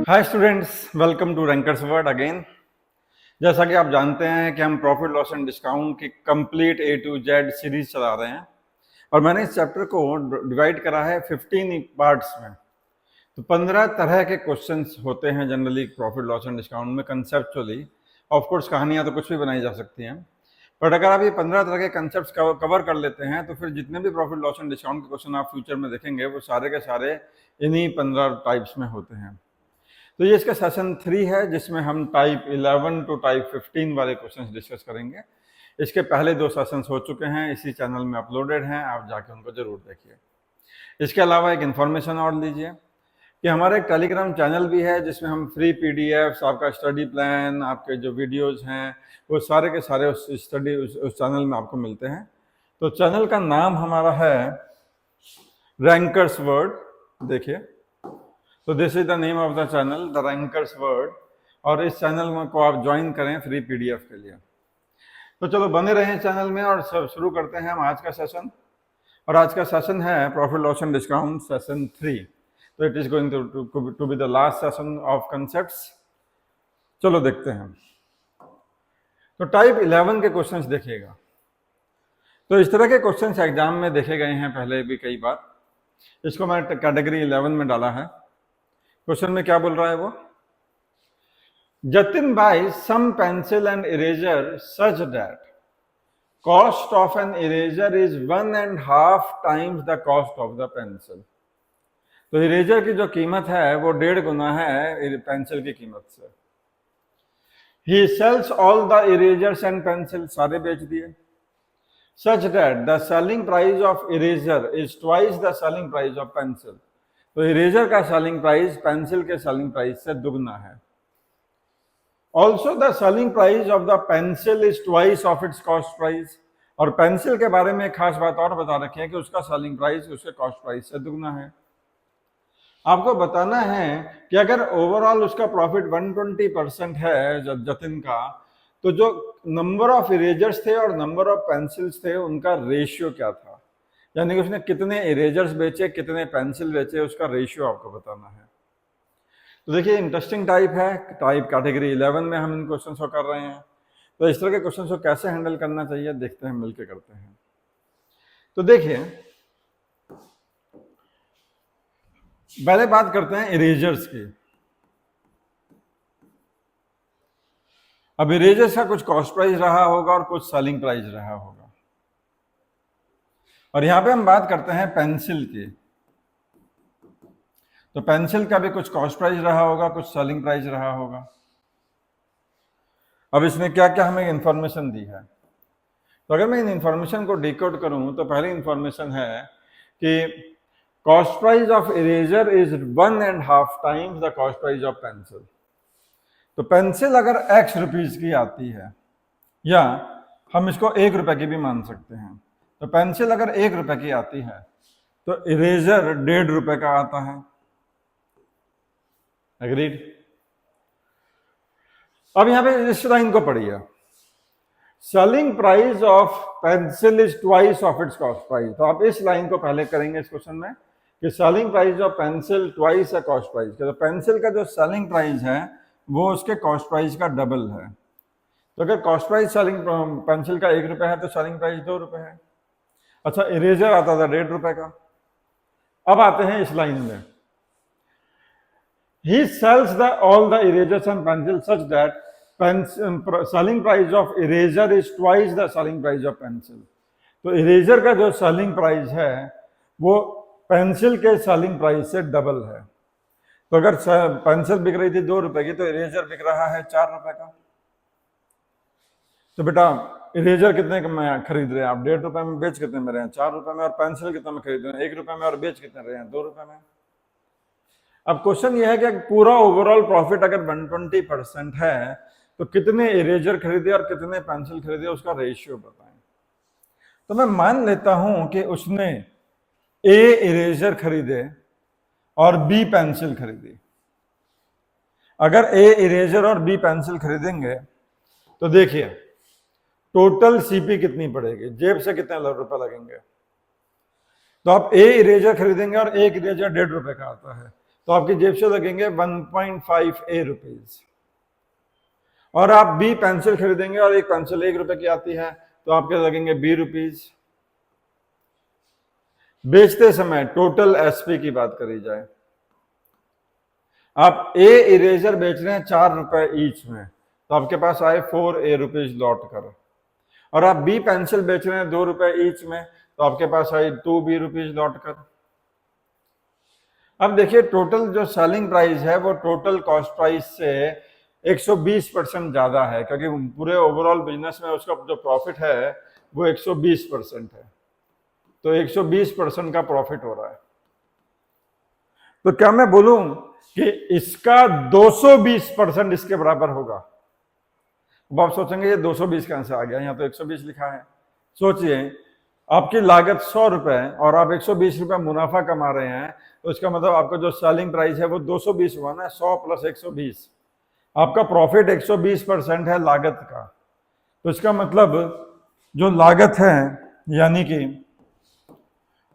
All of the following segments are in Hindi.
Hi students, welcome to rankers world again. जैसा कि आप जानते हैं कि हम प्रॉफिट लॉस एंड डिस्काउंट की complete A to Z series चला रहे हैं और मैंने इस चैप्टर को डिवाइड करा है 15 पार्ट्स में। तो 15 तरह के क्वेश्चंस होते हैं generally profit loss and discount में कंसेप्चुअली। ऑफ कोर्स कहानियां तो कुछ भी बनाई जा सकती हैं, बट अगर आप ये 15 तरह के कंसेप्ट कवर कर लेते हैं तो फिर जितने भी प्रॉफिट लॉस एंड डिस्काउंट के क्वेश्चन आप फ्यूचर में देखेंगे वो सारे के सारे इन्हीं 15 टाइप्स में होते हैं। तो ये इसका सेशन 3 है जिसमें हम टाइप 11 टू टाइप 15 वाले क्वेश्चंस डिस्कस करेंगे। इसके पहले 2 सेशंस हो चुके हैं, इसी चैनल में अपलोडेड हैं, आप जाके उनको जरूर देखिए। इसके अलावा एक इन्फॉर्मेशन और लीजिए कि हमारा एक टेलीग्राम चैनल भी है जिसमें हम फ्री PDFs, आपका स्टडी प्लान, आपके जो वीडियोज हैं वो सारे के सारे उस चैनल में आपको मिलते हैं। तो चैनल का नाम हमारा है रैंकर्स वर्ड, देखिए। तो this is the name of the channel, the rankers word, और इस चैनल को आप ज्वाइन करें फ्री PDF के लिए। तो चलो बने रहें चैनल में और शुरू करते हैं हम आज का सेशन। और आज का सेशन है profit loss and discount session 3। तो it is going to be the last session of concepts. चलो देखते हैं। तो टाइप 11 के क्वेश्चंस देखिएगा। तो इस तरह के क्वेश्चंस एग्जाम में देखे गए हैं पहले भी कई बार। इसको मैंने कैटेगरी 11 में डाला है। क्वेश्चन में क्या बोल रहा है वो, Jatin buy some pencil and eraser such that cost of an eraser is 1.5 times the cost of the pencil. तो इरेजर की जो कीमत है वो 1.5 गुना है पेंसिल की कीमत से। He sells all the erasers and pencil, सारे बेच दिए। Such that the selling price of eraser is twice the selling price of pencil. तो इरेजर का सेलिंग प्राइस पेंसिल के सेलिंग प्राइस से दुगना है। Also the selling price of the pencil is twice of its cost price. और पेंसिल के बारे में खास बात और बता रखी है कि उसका सेलिंग प्राइस उसके कॉस्ट प्राइस से दुगना है। आपको बताना है कि अगर ओवरऑल उसका प्रॉफिट 120% है जतिन का, तो जो नंबर ऑफ इरेजर्स थे और नंबर ऑफ पेंसिल्स थे उनका रेशियो क्या था, यानी कि उसने कितने इरेजर्स बेचे, कितने पेंसिल बेचे, उसका रेशियो आपको बताना है। तो देखिए इंटरेस्टिंग टाइप है, टाइप कैटेगरी 11 में हम इन क्वेश्चंस को कर रहे हैं। तो इस तरह के क्वेश्चंस को कैसे हैंडल करना चाहिए देखते हैं, मिलके करते हैं। तो देखिए पहले बात करते हैं इरेजर्स की। अब इरेजर्स का कुछ कॉस्ट प्राइस रहा होगा और कुछ सेलिंग प्राइस रहा होगा, और यहां पे हम बात करते हैं पेंसिल की। तो पेंसिल का भी कुछ कॉस्ट प्राइस रहा होगा, कुछ सेलिंग प्राइस रहा होगा। अब इसमें क्या क्या हमें इंफॉर्मेशन दी है, तो अगर मैं इन इंफॉर्मेशन को डिकोड करूं तो पहली इंफॉर्मेशन है कि cost price of eraser is 1.5 times the cost price of pencil. तो पेंसिल अगर X रुपीज की आती है, या हम इसको 1 रुपए की भी मान सकते हैं, तो पेंसिल अगर 1 रुपए की आती है तो इरेजर 1.5 रुपए का आता है। एग्रीड। अब यहां पे इस लाइन को पढ़िए, selling price of pencil is twice of its cost price. तो आप इस लाइन को पहले करेंगे इस क्वेश्चन में कि selling price of pencil twice है कॉस्ट प्राइस के। तो पेंसिल का जो सेलिंग प्राइस है वो उसके कॉस्ट प्राइस का डबल है। तो अगर कॉस्ट प्राइस सेलिंग पेंसिल का 1 रुपए है तो सेलिंग प्राइस 2 रुपए है। अच्छा, इरेजर आता था 1.5 रुपए का। अब आते हैं इस लाइन में, he sells all the erasers and pencils such that selling price of eraser is twice the selling price of pencil। तो इरेजर का जो सेलिंग प्राइस है वो पेंसिल के सेलिंग प्राइस से डबल है। तो अगर पेंसिल बिक रही थी 2 रुपए की तो इरेजर बिक रहा है 4 रुपए का। तो बेटा इरेजर कितने में खरीद रहे हैं आप? 1.5 रुपए में, बेच कितने में रहे हैं? 4 रुपए में। और पेंसिल कितने में खरीद रहे हैं? 1 रुपए में। और बेच कितने रहे हैं? 2 रुपए में। अब क्वेश्चन यह है कि पूरा ओवरऑल प्रॉफिट अगर 120% है तो कितने इरेजर खरीदे और कितने पेंसिल खरीदे, उसका रेशियो बताएं। तो मैं मान लेता हूं कि उसने A इरेजर खरीदे और B पेंसिल खरीदी। अगर A इरेजर और B पेंसिल खरीदेंगे तो देखिए टोटल CP कितनी पड़ेगी, जेब से कितने रुपए लगेंगे। तो आप A इरेजर खरीदेंगे और एक इरेजर 1.5 रुपए का आता है, तो आपकी जेब से लगेंगे 1.5 रुपीज। और आप बी पेंसिल खरीदेंगे और एक पेंसिल 1 रुपए की आती है तो आपके लगेंगे बी रुपीज। बेचते समय टोटल एसपी की बात करी जाए, आप ए इरेजर बेच रहे हैं 4 रुपए ईच में, तो आपके पास आए 4 रुपीज लौट कर। और आप बी पेंसिल बेच रहे हैं 2 रुपए ईच में, तो आपके पास आई 2 बी रुपीज लौट कर। अब देखिए टोटल जो सेलिंग प्राइस है वो टोटल कॉस्ट प्राइस से 120% ज्यादा है, क्योंकि पूरे ओवरऑल बिजनेस में उसका जो प्रॉफिट है वो 120% है, तो 120% का प्रॉफिट हो रहा है। तो क्या मैं बोलूं कि इसका 220% इसके बराबर होगा? अब आप सोचेंगे ये 220 कहां से आ गया, यहां तो 120 लिखा है। सोचिए आपकी लागत 100 रुपए और आप 120 रुपए मुनाफा कमा रहे हैं, तो इसका मतलब आपका जो सेलिंग प्राइस है वो 220 हुआ ना, 100 प्लस 120, आपका प्रॉफिट 120% है लागत का। तो इसका मतलब जो लागत है यानी कि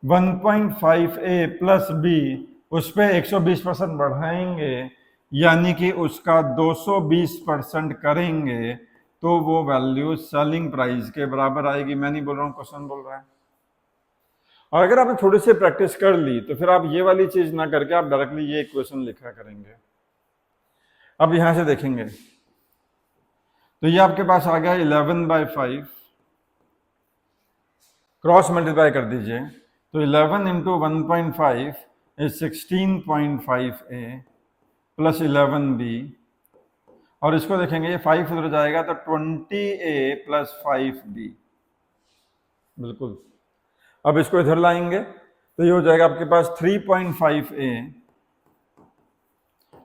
1.5A प्लस बी, उस पर 120% बढ़ाएंगे यानी कि उसका 220% करेंगे तो वो वैल्यू सेलिंग प्राइस के बराबर आएगी। मैं नहीं बोल रहा हूं, क्वेश्चन बोल रहा है। और अगर आपने थोड़ी सी प्रैक्टिस कर ली तो फिर आप ये वाली चीज ना करके आप डायरेक्टली ये इक्वेशन लिखा करेंगे। अब यहां से देखेंगे तो ये आपके पास आ गया 11/5, क्रॉस मल्टीप्लाई कर दीजिए तो 11 into 1.5 is 16.5A plus 11B, और इसको देखेंगे ये 5 उधर जाएगा तो 20A प्लस 5B, बिल्कुल। अब इसको इधर लाएंगे तो ये हो जाएगा आपके पास 3.5A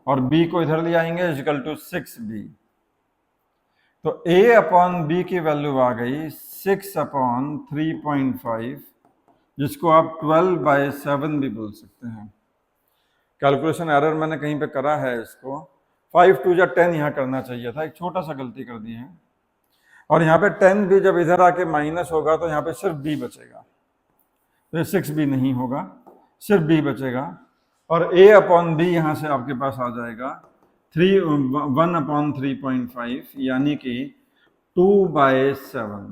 और B को इधर ले आएंगे इक्वल टू 6B। तो A अपॉन B की वैल्यू आ गई 6 अपॉन 3.5, जिसको आप 12/7 भी बोल सकते हैं। कैलकुलेशन एरर मैंने कहीं पे करा है, इसको 5 2 या 10 यहाँ करना चाहिए था, एक छोटा सा गलती कर दी है। और यहाँ पे 10 भी जब इधर आके माइनस होगा तो यहाँ पे सिर्फ B बचेगा, तो 6B नहीं होगा, सिर्फ B बचेगा। और A अपॉन B यहाँ से आपके पास आ जाएगा 1 अपॉन 3.5 यानी कि 2/7।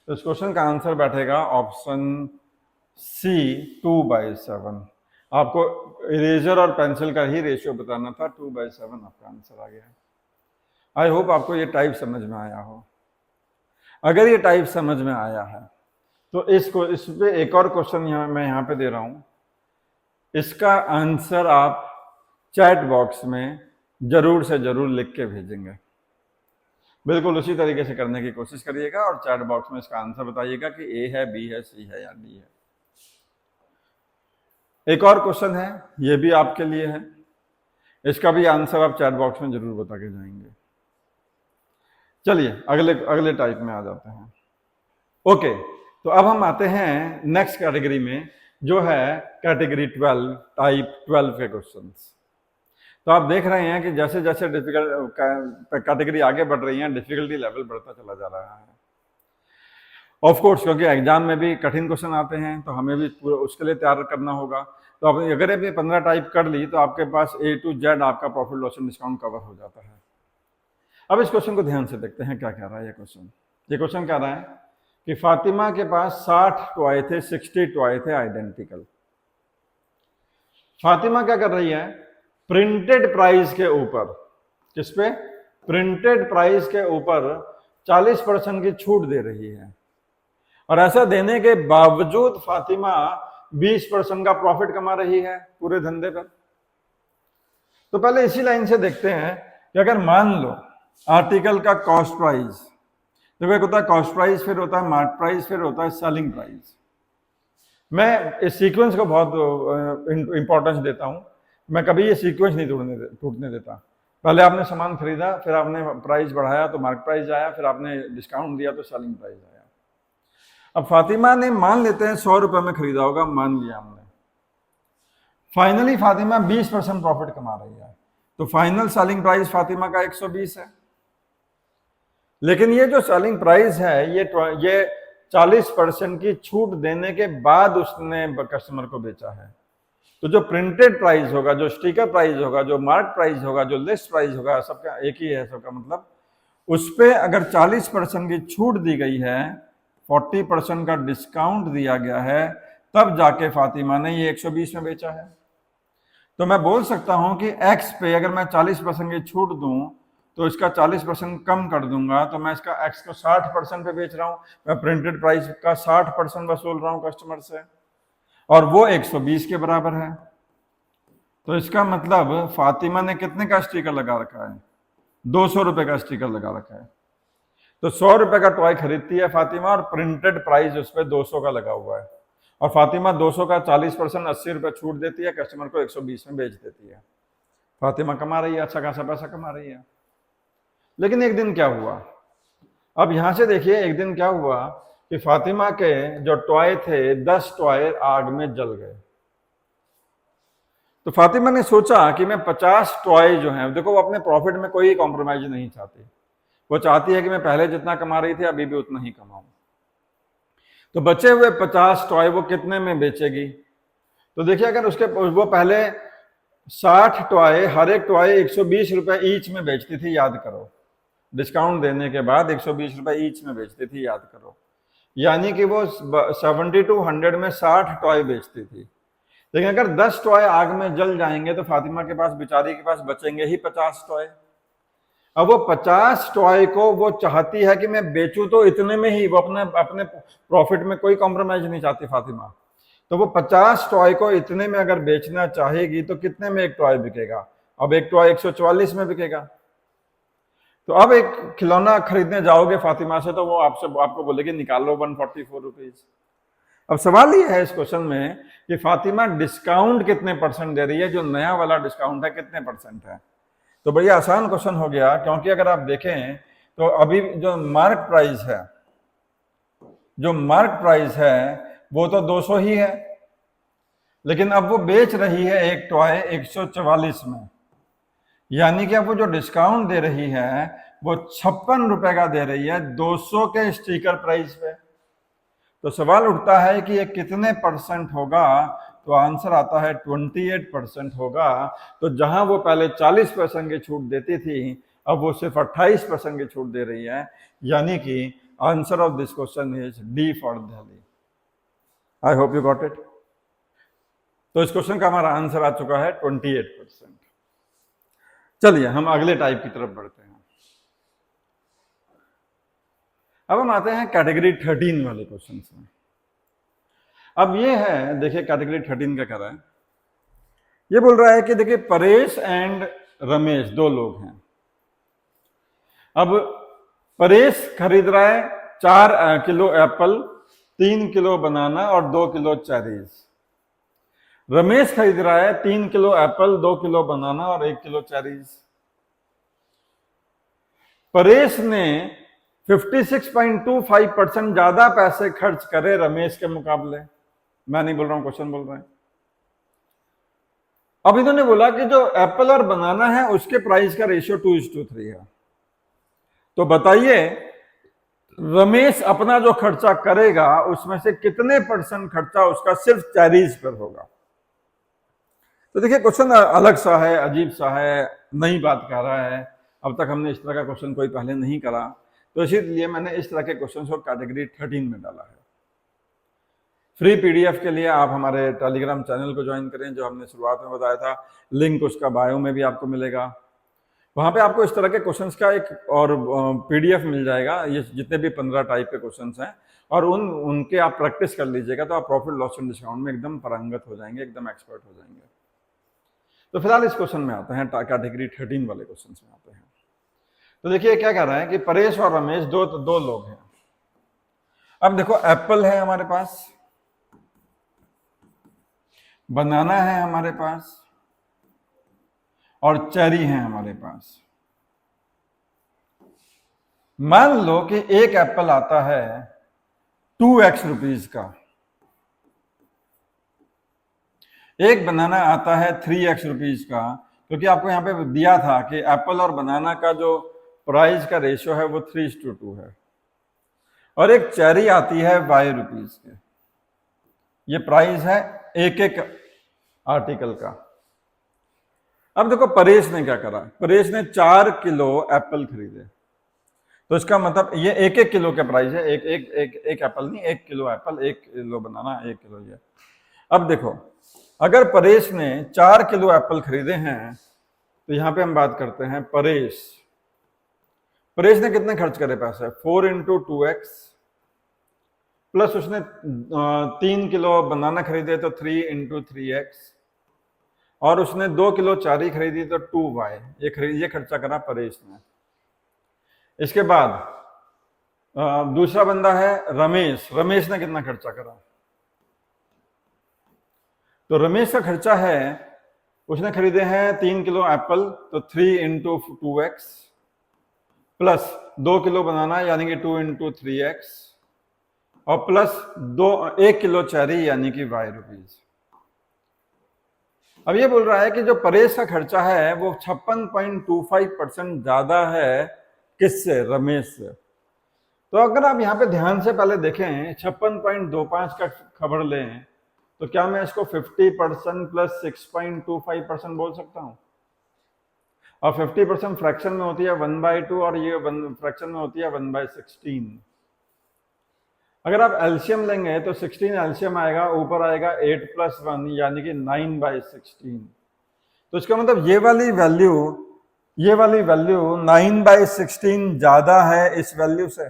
तो इस क्वेश्चन का आंसर बैठेगा ऑप्शन सी 2/7। आपको इरेजर और पेंसिल का ही रेशियो बताना था, 2/7 आपका आंसर आ गया है। आई होप आपको ये टाइप समझ में आया हो। अगर ये टाइप समझ में आया है तो इस पे एक और क्वेश्चन मैं यहाँ पे दे रहा हूँ, इसका आंसर आप चैट बॉक्स में जरूर से जरूर लिख के भेजेंगे। बिल्कुल उसी तरीके से करने की कोशिश करिएगा और चैट बॉक्स में इसका आंसर बताइएगा कि ए है, बी है, सी है या डी है। एक और क्वेश्चन है, ये भी आपके लिए है, इसका भी आंसर आप चैट बॉक्स में जरूर बता के जाएंगे। चलिए अगले टाइप में आ जाते हैं। ओके, तो अब हम आते हैं नेक्स्ट कैटेगरी में, जो है कैटेगरी 12, टाइप 12 के क्वेश्चंस। तो आप देख रहे हैं कि जैसे जैसे डिफिकल्ट कैटेगरी आगे बढ़ रही है, डिफिकल्टी लेवल बढ़ता चला जा रहा है। ऑफ कोर्स, क्योंकि एग्जाम में भी कठिन क्वेश्चन आते हैं तो हमें भी पूरा उसके लिए तैयार करना होगा। तो आप अगर ये 15 टाइप कर ली तो आपके पास A to Z आपका profit loss and discount cover हो जाता है। अब इस क्वेश्चन को ध्यान से देखते हैं क्या कह रहा है ये क्वेश्चन। ये क्वेश्चन कह रहा है कि फातिमा के पास 60 टॉय थे, 60 टॉय थे आइडेंटिकल। फातिमा क्या कर रही है, प्रिंटेड प्राइस के ऊपर, किस पे, प्रिंटेड प्राइस के ऊपर 40% की छूट दे रही है, और ऐसा देने के बावजूद फातिमा 20% का प्रॉफिट कमा रही है पूरे धंधे पर। तो पहले इसी लाइन से देखते हैं कि अगर मान लो आर्टिकल का कॉस्ट प्राइस, देखो एक होता है कॉस्ट प्राइस, फिर होता है मार्केट प्राइस, फिर होता है सेलिंग प्राइस। मैं इस सीक्वेंस को बहुत इंपॉर्टेंस देता हूं, मैं कभी ये सीक्वेंस नहीं टूटने देता। पहले आपने सामान खरीदा, फिर आपने प्राइस बढ़ाया तो मार्केट प्राइस आया, फिर आपने डिस्काउंट दिया तो सेलिंग प्राइस आया। अब फातिमा ने, मान लेते हैं 100 रुपए में खरीदा होगा, मान लिया हमने, फाइनली फातिमा 20% प्रॉफिट कमा रही है, तो फाइनल सेलिंग प्राइस फातिमा का 120 है। लेकिन ये जो सेलिंग प्राइस है ये 40% की छूट देने के बाद उसने कस्टमर को बेचा है। तो जो प्रिंटेड प्राइस होगा, जो स्टिकर प्राइस होगा, जो मार्क प्राइस होगा, जो लिस्ट प्राइस होगा, सबका एक ही है, सबका मतलब उस पर अगर 40% की छूट दी गई है, 40% का डिस्काउंट दिया गया है, तब जाके फातिमा ने ये 120 में बेचा है। तो मैं बोल सकता हूं कि एक्स पे अगर मैं 40% की छूट दूं तो इसका 40% कम कर दूंगा, तो मैं इसका एक्स को 60% पे बेच रहा हूं। मैं प्रिंटेड प्राइस का 60% वसूल रहा हूं कस्टमर से, और वो 120 के बराबर है। तो इसका मतलब फातिमा ने कितने का स्टिकर लगा रखा है? 200 रुपए का स्टिकर लगा रखा है। तो 100 रुपए का टॉय खरीदती है फातिमा और प्रिंटेड प्राइस उस पर 200 का लगा हुआ है, और फातिमा 200 का 40% 80 रुपए छूट देती है, कस्टमर को 120 में बेच देती है। फातिमा कमा रही है, अच्छा खासा पैसा कमा रही है। लेकिन एक दिन क्या हुआ, अब यहां से देखिए, एक दिन क्या हुआ कि फातिमा के जो टॉय थे 10 टॉय आग में जल गए। तो फातिमा ने सोचा कि मैं 50 टॉय जो हैं, देखो वो अपने प्रॉफिट में कोई कॉम्प्रोमाइज नहीं चाहती, वो चाहती है कि मैं पहले जितना कमा रही थी अभी भी उतना ही कमाऊं। तो बचे हुए 50 टॉय वो कितने में बेचेगी? तो देखिए, अगर उसके वो पहले 60 टॉय, हर एक टॉय 120 रुपए ईच में बेचती थी, याद करो, डिस्काउंट देने के बाद 120 रुपए ईच में बेचती थी, याद करो, यानी कि वो 70 to 100 में 60 टॉय बेचती थी। लेकिन अगर 10 टॉय आग में जल जाएंगे तो फातिमा के पास, बेचारी के पास बचेंगे ही 50 टॉय। अब वो 50 टॉय को वो चाहती है कि मैं बेचूं तो इतने में ही, वो अपने प्रॉफिट में कोई कॉम्प्रोमाइज नहीं चाहती फातिमा। तो वो 50 टॉय को इतने में अगर बेचना चाहेगी तो कितने में एक टॉय बिकेगा? अब एक टॉय 144 में बिकेगा। तो अब एक खिलौना खरीदने जाओगे फातिमा से तो वो आपको बोलेगी निकालो 144 रुपीज। अब सवाल ये है इस क्वेश्चन में कि फातिमा डिस्काउंट कितने परसेंट दे रही है, जो नया वाला डिस्काउंट है कितने परसेंट है? तो बड़ी आसान क्वेश्चन हो गया, क्योंकि अगर आप देखें तो अभी जो मार्क प्राइस है, वो तो 200 ही है, लेकिन अब वो बेच रही है एक टॉय 144 में, यानी कि अब वो जो डिस्काउंट दे रही है वो 56 रुपए का दे रही है 200 के स्टिकर प्राइस पे। तो सवाल उठता है कि ये कितने परसेंट होगा? तो आंसर आता है 28% होगा। तो जहां वो पहले 40% की छूट देती थी, अब वो सिर्फ 28% की छूट दे रही है, यानी कि answer of this question is D for Delhi. I hope you got it. तो इस क्वेश्चन का हमारा आंसर आ चुका है 28%। चलिए हम अगले टाइप की तरफ बढ़ते हैं। अब हम आते हैं कैटेगरी 13 वाले क्वेश्चन में। अब ये है, देखिए कैटेगरी 13 क्या कर रहा है, ये बोल रहा है कि देखिए परेश एंड रमेश 2 लोग हैं। अब परेश खरीद रहा है 4 किलो एप्पल, 3 किलो बनाना और 2 किलो चेरीज। रमेश खरीद रहा है 3 किलो एप्पल, 2 किलो बनाना और 1 किलो चेरीज। परेश ने 56.25% ज्यादा पैसे खर्च करे रमेश के मुकाबले। मैं नहीं बोल रहा हूं, क्वेश्चन बोल रहे हैं। अब इन्होंने बोला कि जो एप्पल और बनाना है उसके प्राइस का रेशियो 2:3 है। तो बताइए रमेश अपना जो खर्चा करेगा उसमें से कितने परसेंट खर्चा उसका सिर्फ चेरीज पर होगा? तो देखिए क्वेश्चन अलग सा है, अजीब सा है, नई बात कह रहा है। अब तक हमने इस तरह का क्वेश्चन कोई पहले नहीं करा, तो इसीलिए मैंने इस तरह के क्वेश्चन को कैटेगरी 13 में डाला है। फ्री पीडीएफ के लिए आप हमारे टेलीग्राम चैनल को ज्वाइन करें, जो हमने शुरुआत में बताया था, लिंक उसका बायो में भी आपको मिलेगा। वहां पे आपको इस तरह के क्वेश्चंस का एक और पीडीएफ मिल जाएगा, ये जितने भी 15 टाइप के क्वेश्चंस हैं, और उनके आप प्रैक्टिस कर लीजिएगा तो आप प्रॉफिट लॉस एंड डिस्काउंट में एकदम पारंगत हो जाएंगे, एकदम एक्सपर्ट हो जाएंगे। तो फिलहाल इस क्वेश्चन में आते हैं, कैटेगरी 13 वाले क्वेश्चन में आते हैं। तो देखिए क्या कह रहा है कि परेश और रमेश दो लोग हैं। अब देखो एप्पल है हमारे पास, बनाना है हमारे पास, और चेरी है हमारे पास। मान लो कि एक एप्पल आता है 2x रुपीज का, एक बनाना आता है 3x रुपीज का, क्योंकि आपको यहां पे दिया था कि एप्पल और बनाना का जो प्राइस का रेशियो है वो 3:2 है, और एक चेरी आती है y रुपीज के। ये प्राइस है एक आर्टिकल का। अब देखो परेश ने क्या करा, परेश ने 4 किलो एप्पल खरीदे, तो इसका मतलब ये एक एक किलो का प्राइस है, एक एक एक एक एप्पल नहीं, 1 किलो एप्पल, 1 किलो बनाना, 1 किलो ये। अब देखो अगर परेश ने 4 किलो एप्पल खरीदे हैं तो यहां पे हम बात करते हैं परेश, परेश ने कितने खर्च करे पैसे, 4 इंटू 2x, प्लस उसने 3 किलो बनाना खरीदे तो 3 इंटू 3x, और उसने 2 किलो चारी खरीदी तो 2y, ये खर्चा करा परेश ने। इसके बाद दूसरा बंदा है रमेश, रमेश ने कितना खर्चा करा, तो रमेश का खर्चा है, उसने खरीदे हैं 3 किलो एप्पल तो 3 इंटू 2x, प्लस 2 किलो बनाना यानी कि 2 इंटू 3x, और प्लस 1 किलो चेरी यानी कि y रुपीज। अब ये बोल रहा है कि जो परेश का खर्चा है वो 56.25% ज्यादा है किससे, रमेश से। तो अगर आप यहाँ पे ध्यान से पहले देखें 56.25 का खबर लें तो क्या मैं इसको 50% प्लस 6.25% बोल सकता हूँ, और 50% फ्रैक्शन में होती है 1/2 और ये फ्रैक्शन में होती है 1/16। अगर आप एलसीएम लेंगे तो 16 एलसीएम आएगा, ऊपर आएगा 8 + 1 यानी कि 9/16। तो इसका मतलब ये वाली वैल्यू 9/16 ज्यादा है इस वैल्यू से।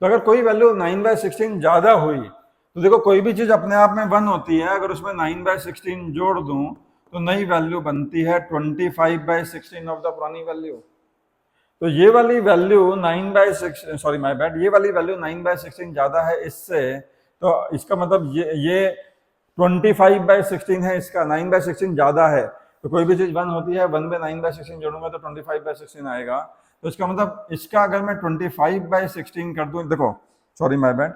तो अगर कोई वैल्यू 9/16 ज्यादा हुई तो देखो कोई भी चीज अपने आप में 1 होती है, अगर उसमें 9/16 जोड़ दूं तो नई वैल्यू बनती है 25/16 ऑफ द पुरानी वैल्यू। तो ये वाली वैल्यू 9/16, सॉरी माय बैड, ये वाली वैल्यू 9/16 ज्यादा है इससे, तो इसका मतलब ये 25/16 है, इसका 9/16 ज्यादा है। तो कोई भी चीज 1 होती है, 1 में 9/16 जोड़ूंगा तो 25/16 आएगा। तो इसका मतलब इसका अगर मैं 25/16 कर दूं, देखो सॉरी माय बैड,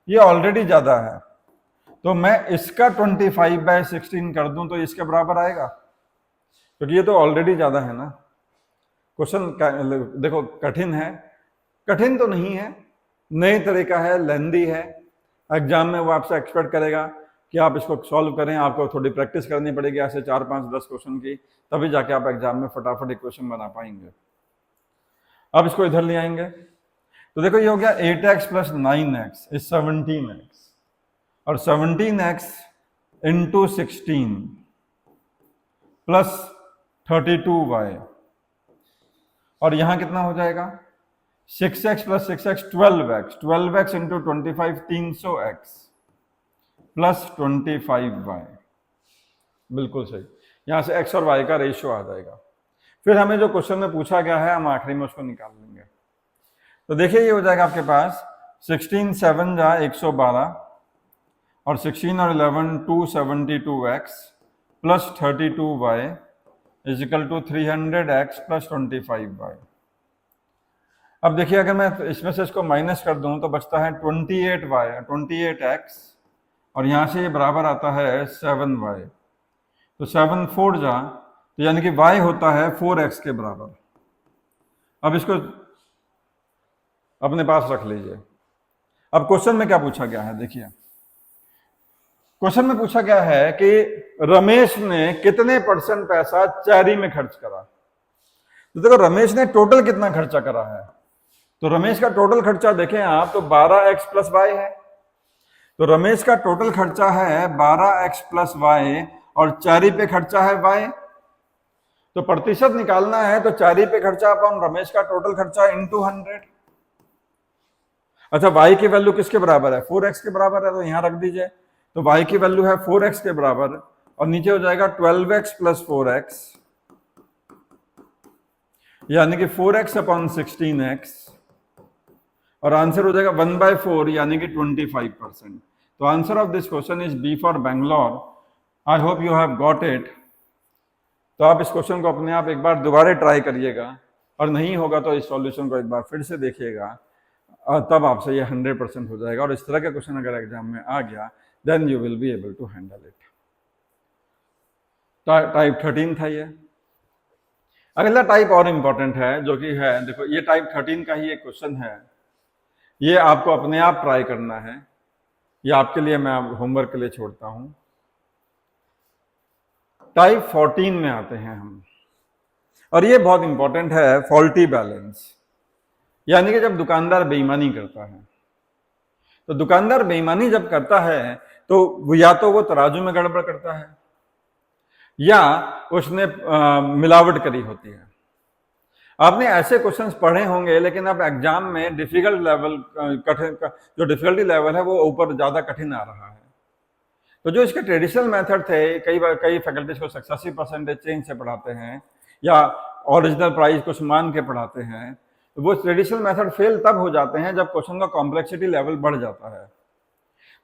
ये ऑलरेडी ज्यादा है, तो मैं इसका 25/16 कर दूं तो इसके बराबर आएगा, क्योंकि ये तो ऑलरेडी ज्यादा है ना। क्वेश्चन देखो कठिन है, कठिन तो नहीं है, नई तरीका है, लेंदी है, एग्जाम में वो आपसे एक्सपेक्ट करेगा कि आप इसको सॉल्व करें, आपको थोड़ी प्रैक्टिस करनी पड़ेगी ऐसे 4, 5, 10 क्वेश्चन की, तभी जाके आप एग्जाम में फटाफट एक क्वेश्चन बना पाएंगे। अब इसको इधर ले आएंगे तो देखो ये हो गया 8x + 9x इज 17x, और 17x इंटू 16 प्लस 32y, और यहां कितना हो जाएगा 6x + 6x 12x, 12x into 25 300x plus 25y, बिल्कुल सही। यहां से x और y का रेशियो आ जाएगा। फिर हमें जो क्वेश्चन में पूछा गया है हम आखिरी में उसको निकाल लेंगे। तो देखिए ये हो जाएगा आपके पास 16 7 जा 112, और 16 और 11 272x plus 32y is equal to 300x plus 25y। अब देखिए अगर मैं इसमें से इसको माइनस कर दूं तो बचता है 28x, और यहां से ये बराबर आता है 7y, तो 7 4 जा, तो यानी कि y होता है 4x के बराबर। अब इसको अपने पास रख लीजिए। अब क्वेश्चन में क्या पूछा गया है, देखिए क्वेश्चन में पूछा गया है कि रमेश ने कितने % पैसा चेरी में खर्च करा। तो देखो रमेश ने टोटल कितना खर्चा करा है, तो रमेश का टोटल खर्चा देखें आप तो 12x + y है, तो रमेश का टोटल खर्चा है 12x + y, और चेरी पे खर्चा है y, तो प्रतिशत निकालना है तो चेरी पे खर्चा अपन रमेश का टोटल खर्चा इंटू 100। अच्छा y की वैल्यू किसके बराबर है, 4x के बराबर है, तो यहां रख दीजिए, तो y की वैल्यू है 4x के बराबर, और नीचे हो जाएगा 12x + 4x यानी कि 4x / 16x, और आंसर हो जाएगा 1/4 यानी कि 25%। तो answer of this question is B for Bangalore. I hope you have got it. तो आप इस क्वेश्चन को अपने आप एक बार दोबारा ट्राई करिएगा, और नहीं होगा तो इस सॉल्यूशन को एक बार फिर से देखिएगा, तब आपसे ये 100% हो जाएगा। और इस तरह का क्वेश्चन अगर एग्जाम में आ गया then you will be able to handle it. Type 13 था ये। अगला टाइप और इंपॉर्टेंट है जो कि है, देखो ये टाइप 13 का ही एक क्वेश्चन है, ये आपको अपने आप ट्राई करना है, ये आपके लिए मैं होमवर्क के लिए छोड़ता हूं। टाइप 14 में आते हैं हम, और ये बहुत इंपॉर्टेंट है, फॉल्टी बैलेंस। यानी कि जब दुकानदार बेईमानी करता है, तो दुकानदार बेईमानी जब करता है तो या तो वो तराजू में गड़बड़ करता है या उसने मिलावट करी होती है। आपने ऐसे क्वेश्चंस पढ़े होंगे, लेकिन अब एग्जाम में डिफिकल्ट लेवल कठिन जो डिफिकल्टी लेवल है वो ऊपर ज्यादा कठिन आ रहा है। तो जो इसके ट्रेडिशनल मेथड थे, कई बार कई फैकल्टीज को सक्सेसिव परसेंटेज चेंज से पढ़ाते हैं या ओरिजिनल प्राइस कुछ मान के पढ़ाते हैं, तो वो ट्रेडिशनल मेथड फेल तब हो जाते हैं जब क्वेश्चन का कॉम्प्लेक्सिटी लेवल बढ़ जाता है।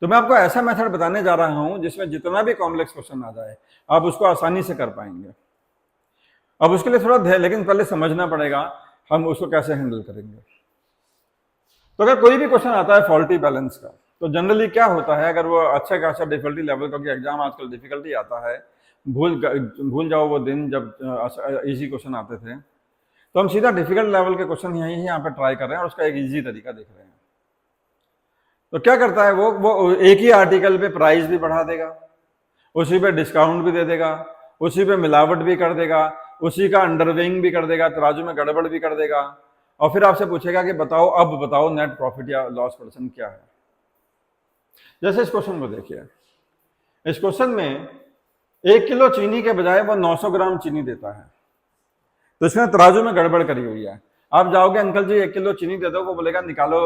तो मैं आपको ऐसा मेथड बताने जा रहा हूं जिसमें जितना भी कॉम्प्लेक्स क्वेश्चन आ जाए आप उसको आसानी से कर पाएंगे। अब उसके लिए थोड़ा ध्यान, लेकिन पहले समझना पड़ेगा हम उसको कैसे हैंडल करेंगे। तो अगर कोई भी क्वेश्चन आता है फॉल्टी बैलेंस का, तो जनरली क्या होता है, अगर वो अच्छा खासा डिफिकल्टी लेवल, क्योंकि एग्जाम आजकल डिफिकल्टी आता है, भूल जाओ वो दिन जब इजी क्वेश्चन आते थे, तो हम सीधा डिफिकल्ट लेवल के क्वेश्चन यहाँ पे ट्राई कर रहे हैं और उसका एक इजी तरीका देख रहे हैं। तो क्या करता है वो एक ही आर्टिकल पे प्राइस भी बढ़ा देगा, उसी पे डिस्काउंट भी दे देगा, उसी पे मिलावट भी कर देगा, उसी का अंडरवेइंग भी कर देगा, तराजू में गड़बड़ भी कर देगा, और फिर आपसे पूछेगा कि अब बताओ नेट प्रॉफिट या लॉस परसेंट क्या है। जैसे इस क्वेश्चन को देखिए, इस क्वेश्चन में 1 किलो चीनी के बजाय वो 900 ग्राम चीनी देता है, तो इसमें तराजू में गड़बड़ करी हुई है। आप जाओगे अंकल जी 1 किलो चीनी दे दो, वो बोलेगा निकालो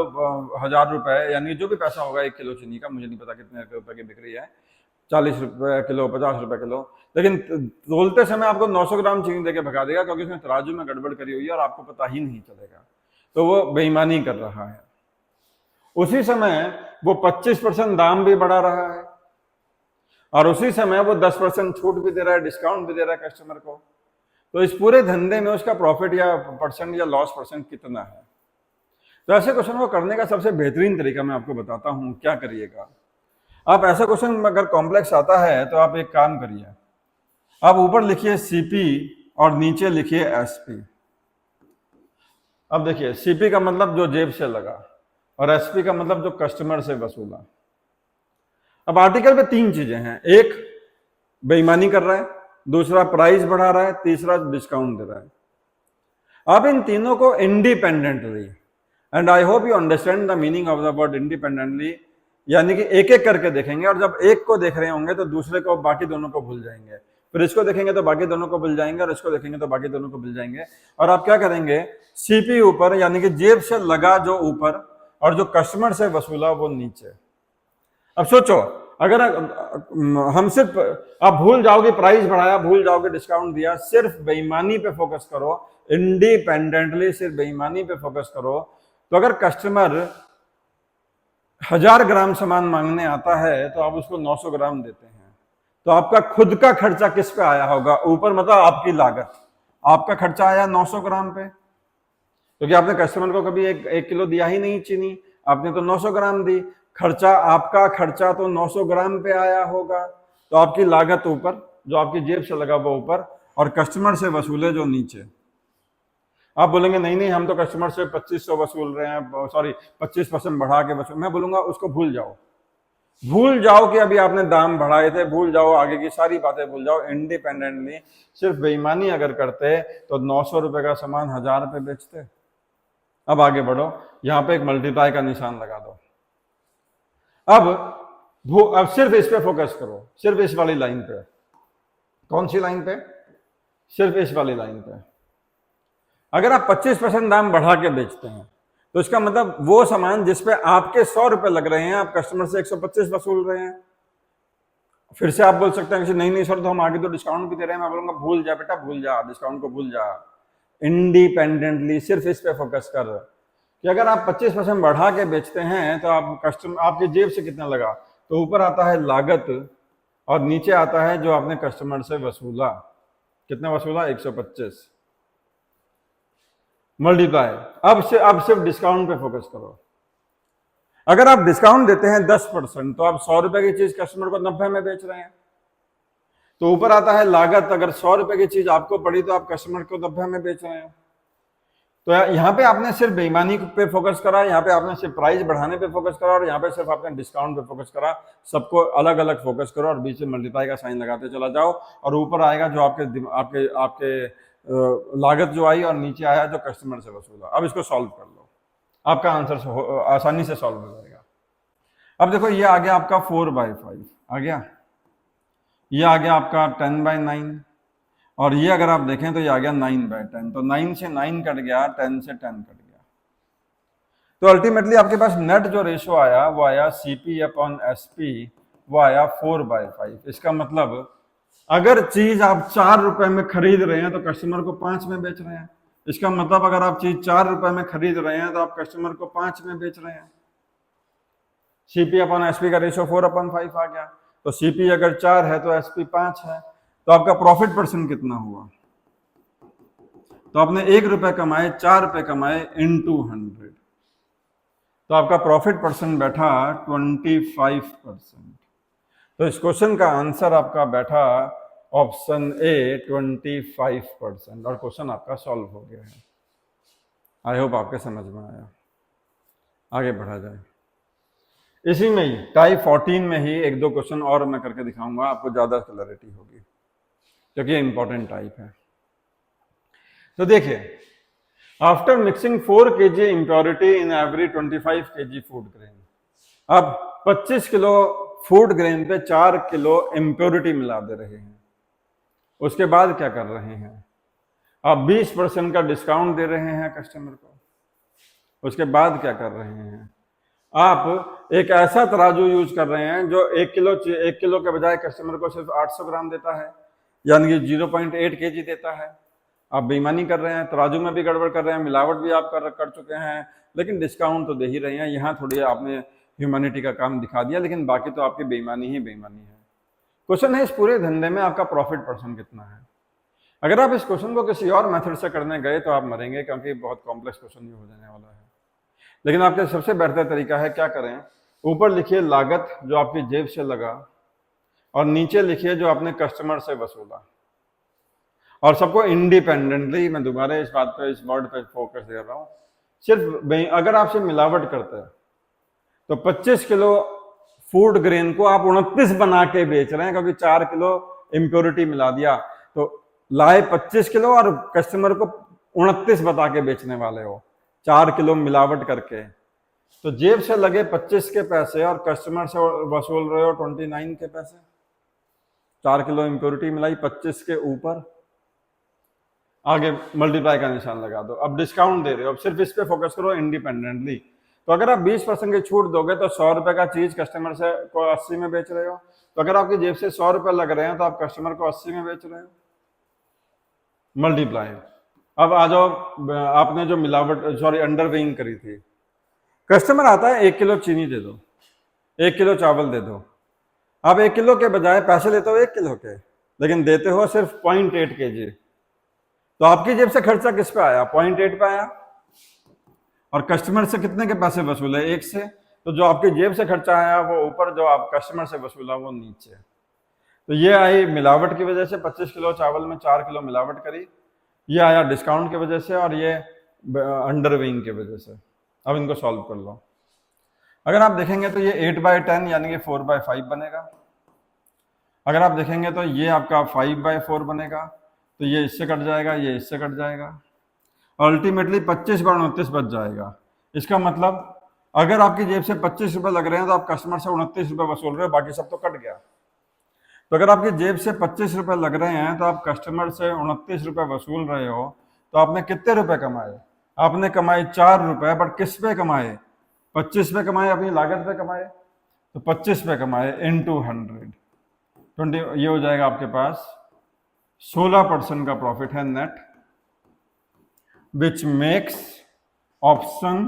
1000 रुपए, यानी जो भी पैसा होगा 1 किलो चीनी का, मुझे नहीं पता कितने रुपए की बिक रही है, 40 रुपए किलो, 50 रुपए किलो, लेकिन तोलते समय आपको 900 ग्राम चीनी देके भगा देगा, क्योंकि इसमें तराजू में गड़बड़ करी हुई है और आपको पता ही नहीं चलेगा। तो वो बेईमानी कर रहा है। उसी समय वो 25% दाम भी बढ़ा रहा है, और उसी समय वो 10% छूट भी दे रहा है, डिस्काउंट भी दे रहा है कस्टमर को। तो इस पूरे धंधे में उसका प्रॉफिट या परसेंट या लॉस परसेंट कितना है? तो ऐसे क्वेश्चन को करने का सबसे बेहतरीन तरीका मैं आपको बताता हूं। क्या करिएगा आप, ऐसा क्वेश्चन अगर कॉम्प्लेक्स आता है तो आप एक काम करिए, आप ऊपर लिखिए सीपी और नीचे लिखिए एसपी। अब देखिए, सीपी का मतलब जो जेब से लगा और एसपी का मतलब जो कस्टमर से वसूला। अब आर्टिकल पे 3 चीजें हैं, एक बेईमानी कर रहा है, दूसरा प्राइस बढ़ा रहा है, तीसरा डिस्काउंट दे रहा है। आप इन तीनों को independently, and I hope you understand the meaning of the word independently, यानी कि एक एक करके देखेंगे, और जब एक को देख रहे होंगे तो दूसरे को, बाकी दोनों को भूल जाएंगे, फिर इसको देखेंगे तो बाकी दोनों को भूल जाएंगे, और इसको देखेंगे तो बाकी दोनों को भूल जाएंगे। और आप क्या करेंगे, सीपी ऊपर, यानी कि जेब से लगा जो ऊपर, और जो कस्टमर से वसूला वो नीचे। अब सोचो, अगर हम सिर्फ, आप भूल जाओगे प्राइस बढ़ाया, भूल जाओगे डिस्काउंट दिया, सिर्फ बेईमानी पे फोकस करो, इंडिपेंडेंटली सिर्फ बेईमानी पे फोकस करो, तो अगर कस्टमर 1000 ग्राम सामान मांगने आता है तो आप उसको 900 ग्राम देते हैं, तो आपका खुद का खर्चा किस पे आया होगा? ऊपर मतलब आपकी लागत, आपका खर्चा आया 900 ग्राम पे, क्योंकि आपने कस्टमर को कभी एक किलो दिया ही नहीं चीनी, आपने तो 900 ग्राम दी, खर्चा, आपका खर्चा तो 900 ग्राम पे आया होगा, तो आपकी लागत ऊपर, जो आपकी जेब से लगा वो ऊपर, और कस्टमर से वसूले जो नीचे। आप बोलेंगे नहीं नहीं, हम तो कस्टमर से 2500 वसूल रहे हैं, सॉरी 25% बढ़ा के वसूल। मैं बोलूंगा उसको भूल जाओ, भूल जाओ कि अभी आपने दाम बढ़ाए थे, भूल जाओ आगे की सारी बातें, भूल जाओ। इंडिपेंडेंटली सिर्फ बेईमानी अगर करते तो 900 रुपए का सामान 1000 रुपए बेचते। अब आगे बढ़ो, यहां पे एक मल्टीप्लाई का निशान लगा दो। अब सिर्फ इस पे फोकस करो, सिर्फ इस वाली लाइन पे। कौन सी लाइन पे? सिर्फ इस वाली लाइन पे। अगर आप 25% दाम बढ़ा के बेचते हैं तो इसका मतलब वो सामान जिसपे आपके 100 रुपए लग रहे हैं, आप कस्टमर से 125 वसूल रहे हैं। फिर से आप बोल सकते हैं कि नहीं नहीं सर, तो हम आगे तो डिस्काउंट भी दे रहे हैं। मैं बोलूंगा भूल जा बेटा, भूल जा, डिस्काउंट को भूल जा। इंडिपेंडेंटली सिर्फ इस पे फोकस कर, कि अगर आप 25% बढ़ा के बेचते हैं तो आप कस्टमर, आपकी जेब से कितना लगा, तो ऊपर आता है लागत और नीचे आता है जो आपने कस्टमर से वसूला। कितना वसूला? 125 मल्टीप्लाई। अब सिर्फ डिस्काउंट पे फोकस करो। अगर आप डिस्काउंट देते हैं 10%, तो आप 100 रुपए की चीज कस्टमर को 90 में बेच रहे हैं, तो ऊपर आता है लागत। अगर 100 रुपए की चीज आपको पड़ी तो आप कस्टमर को 90 में बेच रहे हैं। तो यहाँ पे आपने सिर्फ बेईमानी पे फोकस करा, यहाँ पे आपने सिर्फ प्राइस बढ़ाने पे फोकस करा, और यहाँ पे सिर्फ आपने डिस्काउंट पे फोकस करा। सबको अलग अलग फोकस करो और बीच में मल्टीप्लाई का साइन लगाते चला जाओ, और ऊपर आएगा जो आपके आपके लागत जो आई, और नीचे आया जो कस्टमर से वसूला। अब इसको सॉल्व कर लो, आपका आंसर आसानी से सॉल्व हो जाएगा। अब देखो ये आ गया आपका 4/5 आ गया, ये आ गया आपका 10/9, और ये अगर आप देखें तो ये आ गया 9/10। तो 9 से 9 कट गया, 10 से 10 कट गया। तो अल्टीमेटली आपके पास नेट जो रेशो आया वो आया CP/SP, वो आया 4/5। इसका मतलब अगर चीज आप 4 रुपए में खरीद रहे हैं तो कस्टमर को 5 में बेच रहे हैं। इसका मतलब अगर आप चीज 4 रुपए में खरीद रहे हैं तो आप कस्टमर को 5 में बेच रहे हैं। CP/SP का रेशो 4/5 आ गया। तो CP अगर 4 है तो SP 5 है। तो आपका प्रॉफिट परसेंट कितना हुआ? तो आपने 1 रुपए कमाए, 4 रुपए कमाए इनटू 100, तो आपका प्रॉफिट परसेंट बैठा 25%। तो इस क्वेश्चन का आंसर आपका बैठा ऑप्शन ए 25%, और क्वेश्चन आपका सॉल्व हो गया है। आई होप आपके समझ में आया। आगे बढ़ा जाए। इसी में ही टाइप 14 में ही एक दो क्वेश्चन और मैं करके दिखाऊंगा, आपको ज्यादा क्लैरिटी होगी, क्योंकि ये इंपॉर्टेंट टाइप है। तो देखिए, after mixing 4 kg impurity in every 25 kg food grain, अब 25 किलो फूड ग्रेन पे 4 किलो इम्प्योरिटी मिला दे रहे हैं। उसके बाद क्या कर रहे हैं? आप 20% का डिस्काउंट दे रहे हैं कस्टमर को। उसके बाद क्या कर रहे हैं? आप एक ऐसा तराजू यूज कर रहे हैं जो 1 किलो के बजाय कस्टमर को सिर्फ 800 ग्राम देता है, यानी कि 0.8 kg देता है। आप बेईमानी कर रहे हैं, तराजू में भी गड़बड़ कर रहे हैं, मिलावट भी आप कर चुके हैं, लेकिन डिस्काउंट तो दे ही रहे हैं। यहाँ थोड़ी आपने ह्यूमैनिटी का काम दिखा दिया, लेकिन बाकी तो आपकी बेईमानी ही बेईमानी है। क्वेश्चन है इस पूरे धंधे में आपका प्रॉफिट परसेंट कितना है। अगर आप इस क्वेश्चन को किसी और मेथड से करने गए तो आप मरेंगे, क्योंकि बहुत कॉम्प्लेक्स क्वेश्चन ही हो जाने वाला है। लेकिन आपके सबसे बेहतर तरीका है, क्या करें, ऊपर लिखिए लागत जो आपकी जेब से लगा, और नीचे लिखिए जो आपने कस्टमर से वसूला, और सबको इंडिपेंडेंटली। मैं दोबारा इस बात पे, इस वर्ड पे फोकस दे रहा हूं। सिर्फ अगर आपसे मिलावट करते हैं तो 25 किलो फूड ग्रेन को आप 29 बना के बेच रहे हैं, क्योंकि 4 किलो इम्प्योरिटी मिला दिया। तो लाए 25 किलो और कस्टमर को 29 बता के बेचने वाले हो, 4 किलो मिलावट करके। तो जेब से लगे 25 के पैसे और कस्टमर से वसूल रहे हो 29 के पैसे। 4 किलो इम्प्योरिटी मिलाई 25 के ऊपर, आगे मल्टीप्लाई का निशान लगा दो। अब डिस्काउंट दे रहे हो, अब सिर्फ इस पे फोकस करो इंडिपेंडेंटली। तो अगर आप 20% की छूट दोगे तो 100 रुपए का चीज कस्टमर से को 80 में बेच रहे हो। तो अगर आपकी जेब से 100 रुपए लग रहे हैं तो आप कस्टमर को 80 में बेच रहे हो। मल्टीप्लाई। अब आ जाओ, आपने जो अंडर वेइंग करी थी, कस्टमर आता है 1 किलो चीनी दे दो, 1 किलो चावल दे दो। आप 1 किलो के बजाय पैसे लेते हो 1 किलो के, लेकिन देते हो सिर्फ 0.8 kg। तो आपकी जेब से खर्चा किस पे आया? 0.8 पे आया। और कस्टमर से कितने के पैसे वसूले? 1 से। तो जो आपकी जेब से खर्चा आया वो ऊपर, जो आप कस्टमर से वसूला वो नीचे। तो ये आई मिलावट की वजह से, 25 किलो चावल में 4 किलो मिलावट करी। ये आया डिस्काउंट की वजह से, और ये अंडर वेइंग की वजह से। अब इनको सॉल्व कर लो। अगर आप देखेंगे तो ये 8/10 यानी कि 4/5 बनेगा। अगर आप देखेंगे तो ये आपका 5/4 बनेगा। तो ये इससे कट जाएगा, ये इससे कट जाएगा, अल्टीमेटली 25/29 बच जाएगा। इसका मतलब अगर आपकी जेब से 25 रुपए लग रहे हैं तो आप कस्टमर से 29 रुपए वसूल रहे हो, बाकी सब तो कट गया। तो अगर आपकी जेब से 25 रुपए लग रहे हैं तो आप कस्टमर से 29 रुपए वसूल रहे हो, तो आपने कितने रुपए कमाए? आपने कमाए 4 रुपए, बट किस पे कमाए? 25 पे कमाए, अपनी लागत पे कमाए। तो 25 पे कमाए इनटू 100, 20, ये हो जाएगा आपके पास 16% का प्रॉफिट है net, which makes option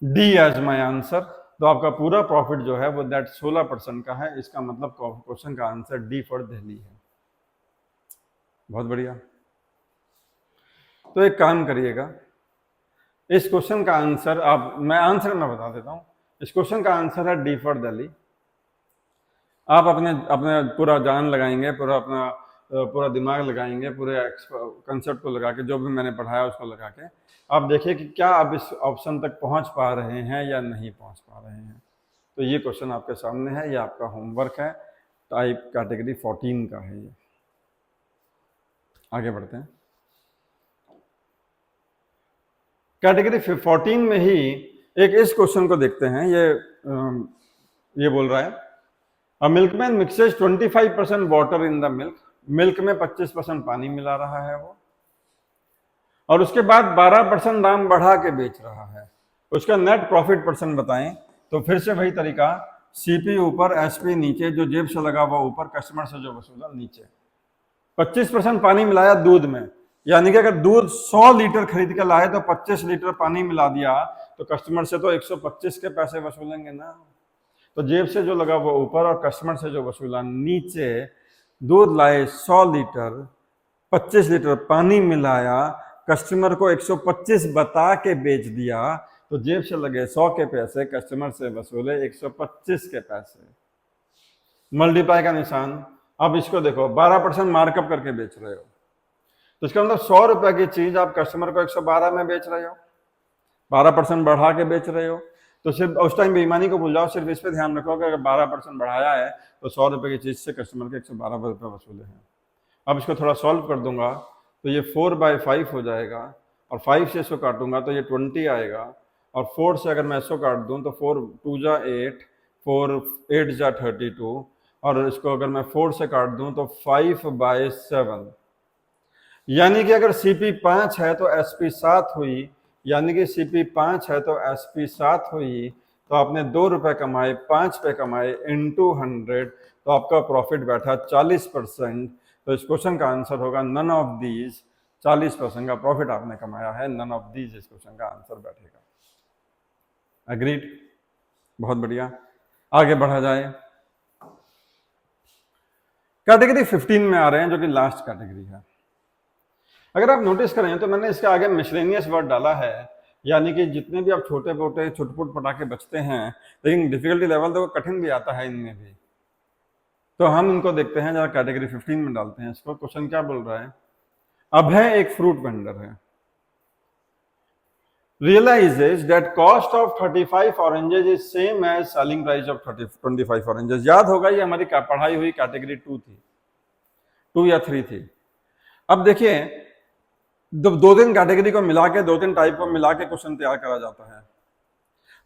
D as my answer. तो आपका पूरा प्रॉफिट जो है वो दैट 16% का है। इसका मतलब क्वेश्चन का आंसर डी फॉर दिल्ली है। बहुत बढ़िया। तो एक काम करिएगा, इस क्वेश्चन का आंसर मैं बता देता हूं। इस क्वेश्चन का आंसर है डी फॉर दिल्ली। आप अपने पूरा जान लगाएंगे, पूरा अपना पूरा दिमाग लगाएंगे, पूरे कंसेप्ट को लगा के, जो भी मैंने पढ़ाया उसको लगा के आप देखिए कि क्या आप इस ऑप्शन तक पहुंच पा रहे हैं या नहीं पहुंच पा रहे हैं। तो ये क्वेश्चन आपके सामने है, ये आपका होमवर्क है, टाइप कैटेगरी 14 का है ये। आगे बढ़ते हैं। कैटेगरी 14 में ही एक इस क्वेश्चन को देखते हैं। ये बोल रहा है a milkman mixes 25% water in the milk. Milk में 25% पानी मिला रहा है वो, और उसके बाद 12% दाम बढ़ा के बेच रहा है। उसका नेट प्रॉफिट परसेंट बताएं। तो फिर से वही तरीका, सीपी ऊपर, एसपी नीचे, जो जेब से लगा हुआ ऊपर, कस्टमर से जो वसूला नीचे। 25% पानी मिलाया दूध में, यानी कि अगर दूध 100 लीटर खरीद के लाए तो 25 लीटर पानी मिला दिया, तो कस्टमर से तो 125 के पैसे वसूलेंगे ना। तो जेब से जो लगा वो ऊपर और कस्टमर से जो वसूला नीचे। दूध लाए 100 लीटर, 25 लीटर पानी मिलाया, कस्टमर को 125 बता के बेच दिया, तो जेब से लगे 100 के पैसे, कस्टमर से वसूले 125 के पैसे। मल्टीप्लाई का निशान। अब इसको देखो, 12% मार्कअप करके बेच रहे हो, तो इसका मतलब 100 रुपए की चीज आप कस्टमर को 112 में बेच रहे हो, 12% बढ़ा के बेच रहे हो। तो सिर्फ उस टाइम बेईमानी को भूल जाओ, सिर्फ इस पे ध्यान रखो कि अगर 12% बढ़ाया है तो 100 रुपए की चीज से कस्टमर के 112 रुपए वसूले हैं। अब इसको थोड़ा सॉल्व कर दूंगा तो ये 4/5 हो जाएगा, और 5 से इसको काटूंगा तो ये 20 आएगा, और 4 से अगर मैं इसको काट दूं तो 4 2 जा 8, 4 8 जा 32, और इसको अगर मैं 4 से काट दूं तो 5/7। यानी कि अगर सीपी 5 है तो एसपी 7 हुई, यानी कि सीपी 5 है तो एसपी 7 हुई। तो आपने 2 रुपए कमाए, 5 पे कमाए, इनटू 100, तो आपका प्रॉफिट बैठा 40%। तो इस क्वेश्चन का आंसर होगा नन ऑफ दीज। 40% का प्रॉफिट आपने कमाया है, नन ऑफ दीज इस क्वेश्चन का आंसर बैठेगा। अग्रीड? बहुत बढ़िया, आगे बढ़ा जाए। कैटेगरी 15 में आ रहे हैं, जो कि लास्ट कैटेगरी है। अगर आप नोटिस करें तो मैंने इसके आगे मिसलेनियस वर्ड डाला है, यानी कि जितने भी आप छोटे मोटे छुटपुट पटाखे बचते हैं, लेकिन डिफिकल्टी लेवल तो कठिन भी आता है इनमें भी। तो हम इनको देखते हैं, जरा कैटेगरी 15 में डालते हैं इसको। क्वेश्चन क्या बोल रहा है? अभय एक फ्रूट वेंडर है, realizes that cost of 35 oranges is same as selling price of 25 oranges। याद होगा ये हमारी पढ़ाई हुई कैटेगरी 2 या 3 थी। अब देखिए, दो तीन कैटेगरी को मिला के, 2-3 टाइप को मिला के क्वेश्चन तैयार करा जाता है।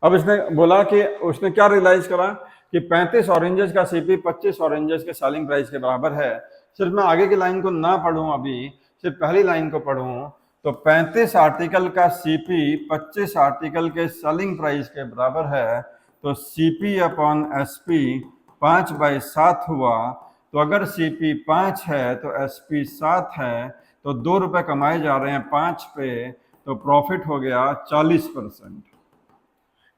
अब इसने बोला कि उसने क्या रियलाइज करा कि 35 ऑरेंजेस का सीपी 25 ऑरेंजेस के सेलिंग प्राइस के बराबर है। सिर्फ मैं आगे की लाइन को ना पढ़ूं, अभी सिर्फ पहली लाइन को पढ़ूं, तो 35 आर्टिकल का सीपी 25 आर्टिकल के सेलिंग प्राइस के बराबर है। तो सीपी अपॉन एसपी 5/7 हुआ। तो अगर सीपी 5 है तो एसपी 7 है, तो 2 रुपए कमाए जा रहे हैं 5 पे, तो प्रॉफिट हो गया 40%।